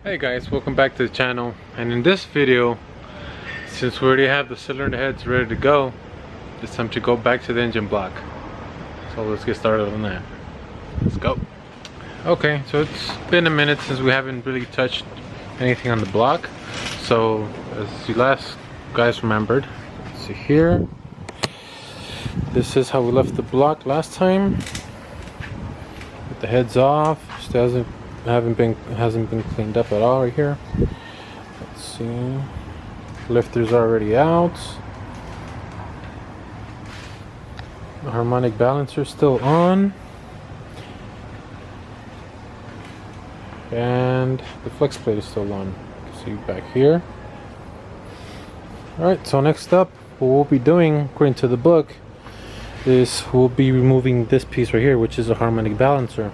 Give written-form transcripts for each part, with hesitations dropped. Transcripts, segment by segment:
Hey guys, welcome back to the channel. And in this video, since we already have the cylinder heads ready to go, it's time to go back to the engine block. So let's get started on that. Let's go. Okay, so it's been a minute since we haven't really touched anything on the block. So as you last guys remembered, let's see here, this is how we left the block last time. With the heads off, still hasn't been cleaned up at all right here. Let's see, lifter's already out, the harmonic balancer still on, and the flex plate is still on. You can see back here. Alright, so next up, what we'll be doing according to the book is we'll be removing this piece right here, which is a harmonic balancer.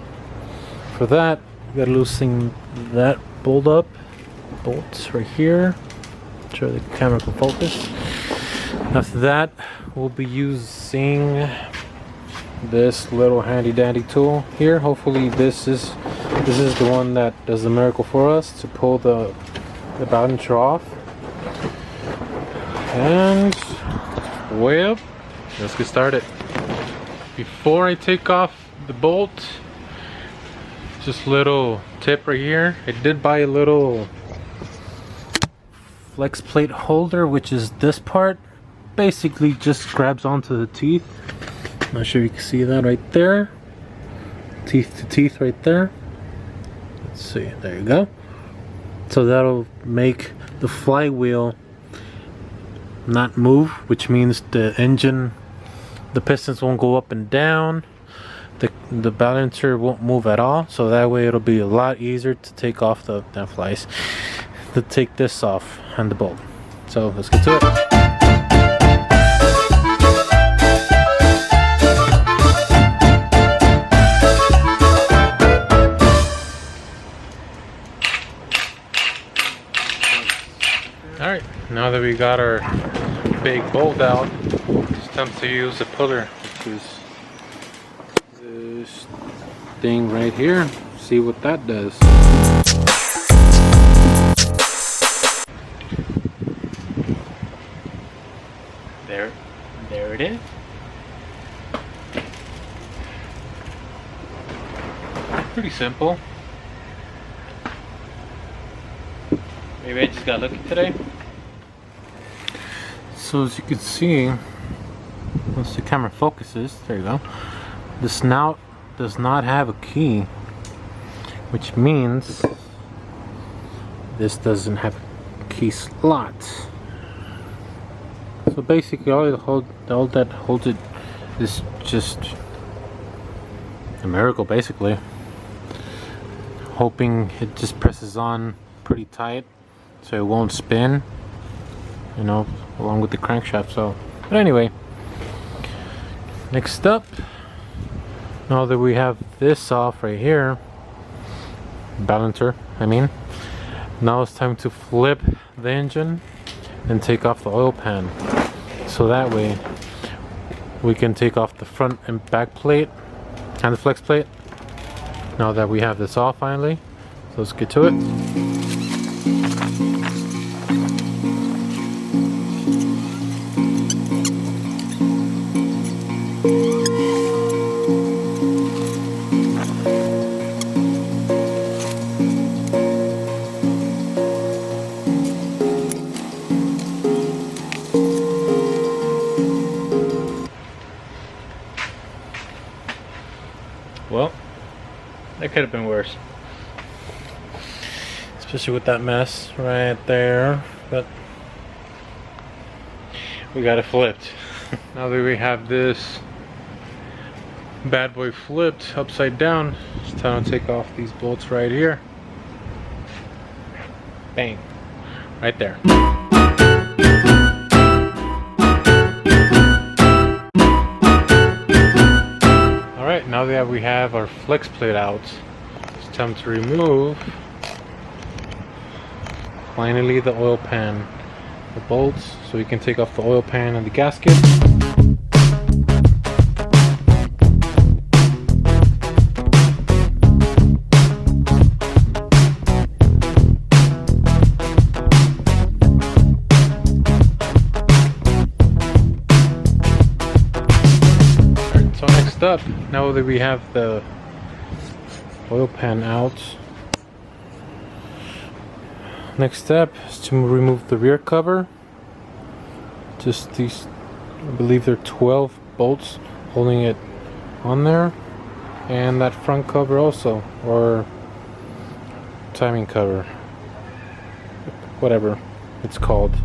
For that, we gotta loosen that bolts right here. Sure the camera can focus. After that, we'll be using this little handy dandy tool here. Hopefully this is the one that does the miracle for us to pull the balancer off. And way up, let's get started. Before I take off the bolt, just a little tip right here. I did buy a little flex plate holder, which is this part. Basically just grabs onto the teeth. I'm not sure if you can see that right there. Teeth to teeth right there. Let's see, there you go. So that'll make the flywheel not move, which means the engine, the pistons won't go up and down. The balancer won't move at all, so that way it'll be a lot easier to take off to take this off and the bolt. So let's get to it. Alright, now that we got our big bolt out, it's time to use the puller, which is this thing right here. See what that does. There it is. Pretty simple. Maybe I just got lucky today. So as you can see, once the camera focuses, there you go, the snout does not have a key, which means this doesn't have a key slot. So basically all that holds it is just a miracle, basically. Hoping it just presses on pretty tight so it won't spin, you know, along with the crankshaft. So, but anyway, next up, now that we have this off right here, balancer, now it's time to flip the engine and take off the oil pan. So that way we can take off the front and back plate and the flex plate. Now that we have this off finally, so let's get to it. Well, that could have been worse, especially with that mess right there, but we got it flipped. Now that we have this bad boy flipped upside down, it's time to take off these bolts right here. Bang, right there. Now that we have our flex plate out, it's time to remove finally the oil pan, the bolts, so we can take off the oil pan and the gasket. now that we have the oil pan out, next step is to remove the rear cover. Just these, I believe they're 12 bolts holding it on there, and that front cover also, or timing cover, whatever it's called.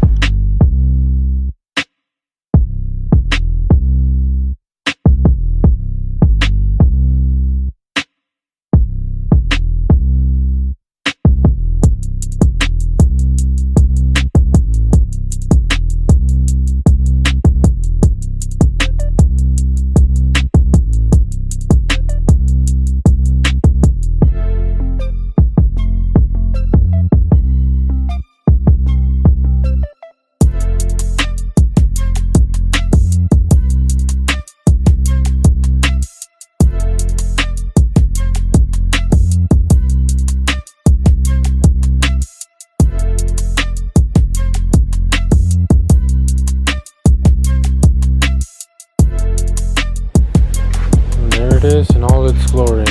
It is in all its glory.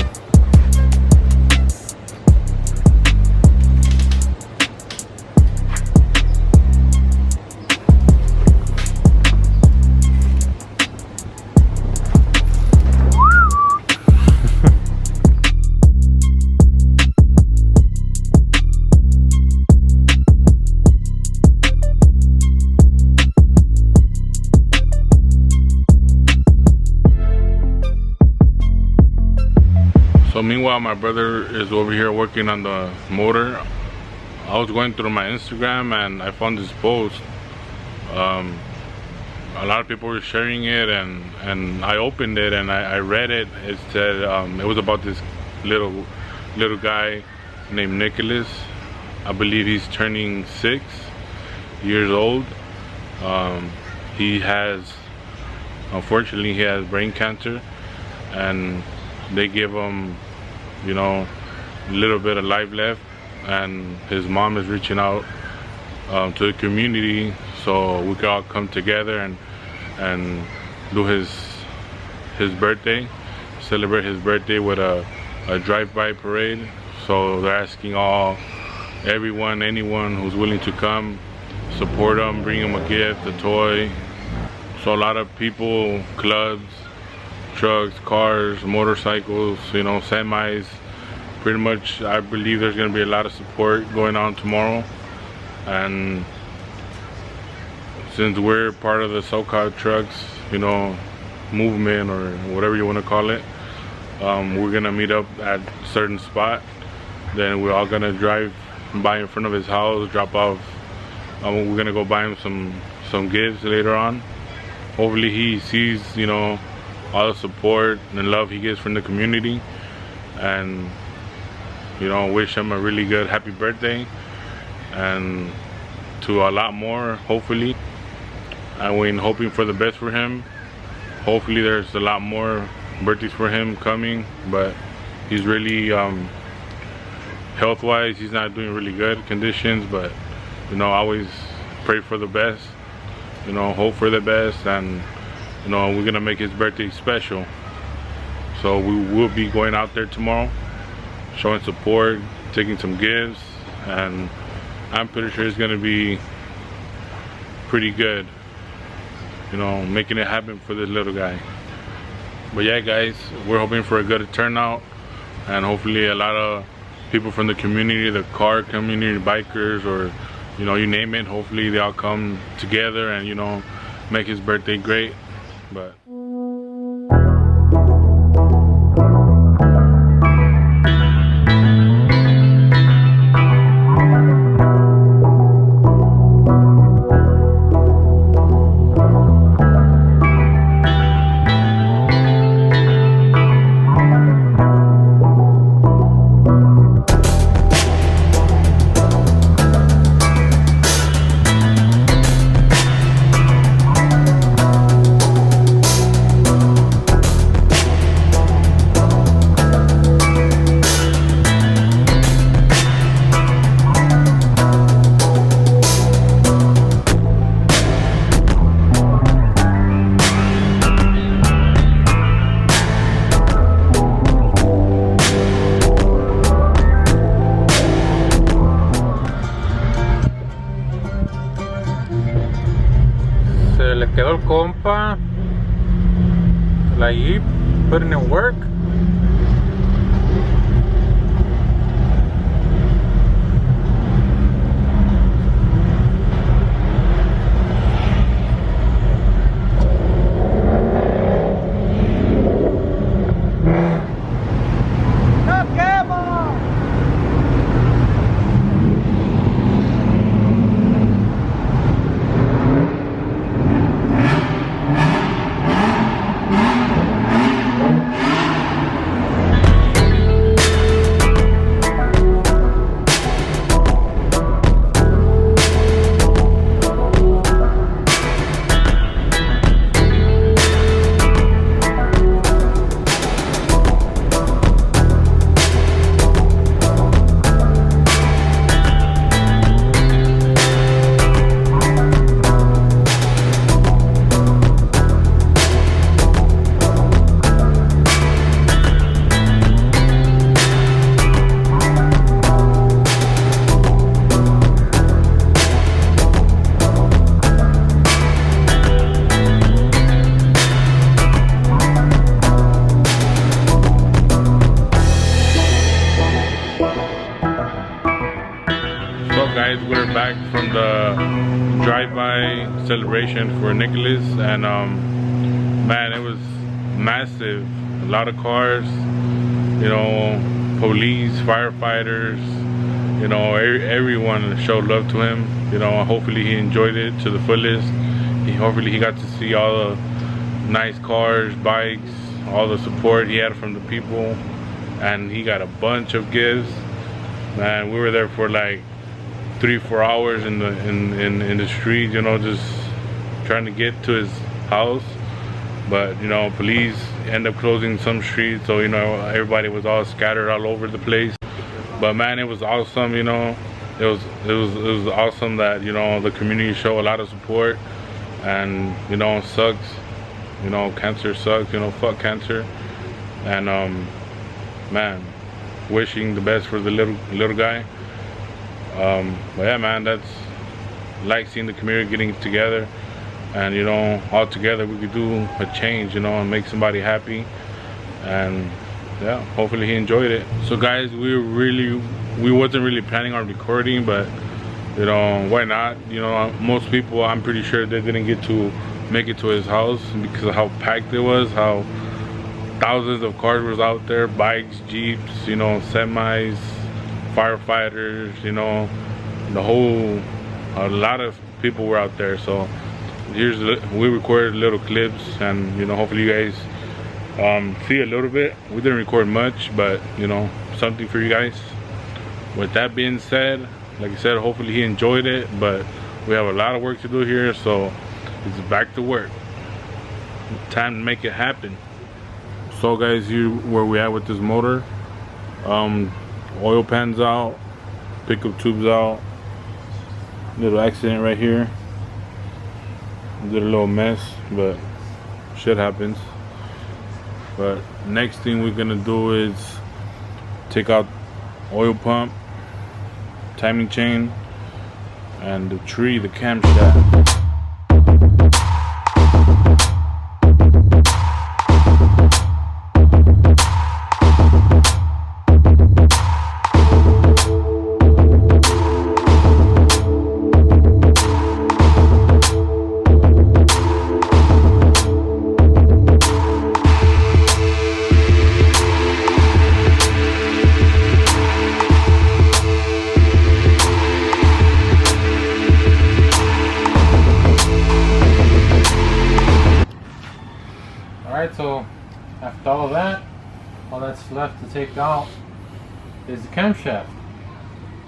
So meanwhile, my brother is over here working on the motor. I was going through my Instagram and I found this post. A lot of people were sharing it, and I opened it and I read it. It said it was about this little guy named Nicholas. I believe he's turning 6 years old. Unfortunately, he has brain cancer, and they give him, you know, a little bit of life left, and his mom is reaching out to the community so we can all come together and do his birthday, celebrate his birthday with a drive-by parade. So they're asking anyone who's willing to come, support him, bring him a gift, a toy. So a lot of people, clubs, trucks, cars, motorcycles, you know, semis, pretty much. I believe there's going to be a lot of support going on tomorrow, and since we're part of the so-called trucks, you know, movement or whatever you want to call it, we're gonna meet up at a certain spot. Then we're all gonna drive by in front of his house, drop off. We're gonna go buy him some gifts later on. Hopefully he sees, you know, all the support and love he gets from the community, and, you know, wish him a really good happy birthday, and to a lot more, hopefully. I mean, hoping for the best for him. Hopefully there's a lot more birthdays for him coming, but he's really health wise, he's not doing really good conditions, but, you know, always pray for the best, you know, hope for the best, and, you know, we're gonna make his birthday special. So we will be going out there tomorrow, showing support, taking some gifts, and I'm pretty sure it's gonna be pretty good, you know, making it happen for this little guy. But yeah, guys, we're hoping for a good turnout, and hopefully a lot of people from the community, the car community, bikers, or, you know, you name it, hopefully they all come together and, you know, make his birthday great. But quedó el compa. La Jeep putting in work. Guys, we're back from the drive-by celebration for Nicholas, and man, it was massive. A lot of cars, you know, police, firefighters, you know, everyone showed love to him. You know, hopefully he enjoyed it to the fullest. Hopefully he got to see all the nice cars, bikes, all the support he had from the people, and he got a bunch of gifts. Man, we were there for like 3-4 hours in the street, you know, just trying to get to his house. But you know, police end up closing some streets, so you know, everybody was all scattered all over the place. But man, it was awesome. You know, it was awesome that, you know, the community showed a lot of support. And you know, it sucks, you know, cancer sucks, you know, fuck cancer. And man, wishing the best for the little guy. But yeah, man, that's like seeing the community getting together, and you know, all together we could do a change, you know, and make somebody happy. And yeah, hopefully he enjoyed it. So guys, we wasn't really planning on recording, but you know, why not? You know, most people, I'm pretty sure they didn't get to make it to his house because of how packed it was, how thousands of cars was out there, bikes, jeeps, you know, semis, firefighters, you know, a lot of people were out there. So we recorded little clips, and you know, hopefully you guys see a little bit. We didn't record much, but you know, something for you guys. With that being said, like I said, hopefully he enjoyed it, but we have a lot of work to do here, so it's back to work. Time to make it happen. So guys, here where we at with this motor. Oil pans out, pickup tubes out, little accident right here, did a little mess, but shit happens. But next thing we're gonna do is take out oil pump, timing chain, and the camshaft. Alright, so after all of that, all that's left to take out is the camshaft.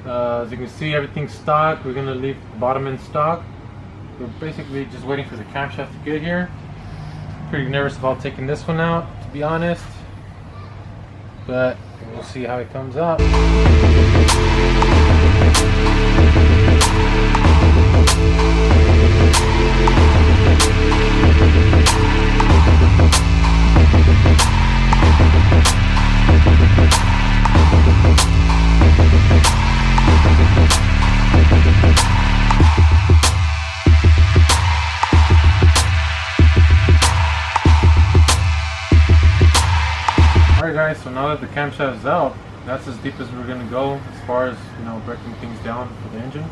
As you can see, everything's stock. We're going to leave the bottom in stock. We're basically just waiting for the camshaft to get here. Pretty nervous about taking this one out, to be honest, but we'll see how it comes out. so now that the camshaft is out, that's as deep as we're gonna go as far as, you know, breaking things down for the engine.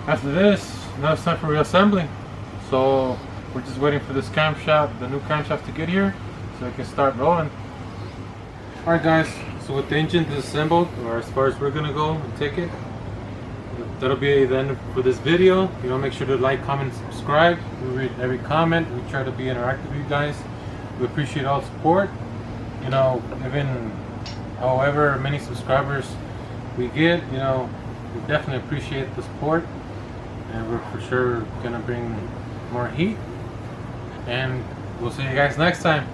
After this, now it's time for reassembly. So we're just waiting for this camshaft, the new camshaft, to get here so we can start rolling. Alright guys, so with the engine disassembled, or as far as we're gonna go and take it, that'll be the end for this video. You know, make sure to like, comment, subscribe. We read every comment. We try to be interactive with you guys. We appreciate all the support. You know, even however many subscribers we get, you know, we definitely appreciate the support, and we're for sure gonna bring more heat, and we'll see you guys next time.